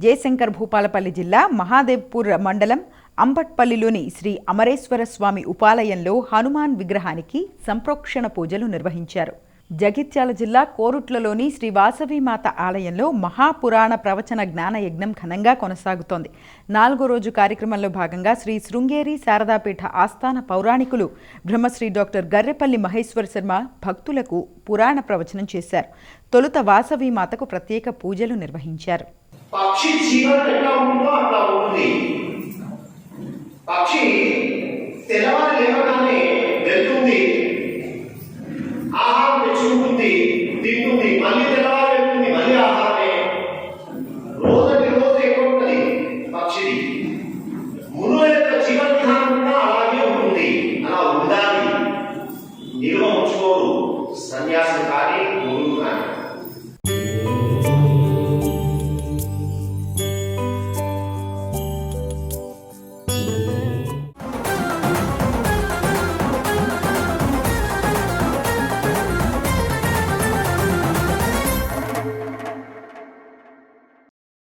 జయశంకర్ భూపాలపల్లి జిల్లా మహాదేవ్పూర్ మండలం అంబట్పల్లిలోని శ్రీ అమరేశ్వర స్వామి ఉపాలయంలో హనుమాన్ విగ్రహానికి సంప్రోక్షణ పూజలు నిర్వహించారు. జగిత్యాల జిల్లా కోరుట్లలోని శ్రీ వాసవీమాత ఆలయంలో మహాపురాణ ప్రవచన జ్ఞాన యజ్ఞం ఘనంగా కొనసాగుతోంది. 4వ రోజు కార్యక్రమంలో భాగంగా శ్రీ శృంగేరి శారదాపీఠ ఆస్థాన పౌరాణికులు బ్రహ్మశ్రీ డాక్టర్ గర్రెపల్లి మహేశ్వర శర్మ భక్తులకు పురాణ ప్రవచనం చేశారు. తొలుత వాసవీమాతకు ప్రత్యేక పూజలు నిర్వహించారు. పక్షి జీవనం ఎట్లా ఉందో అట్లా ఉంటుంది. పక్షి తెల్లవారు లేవగానే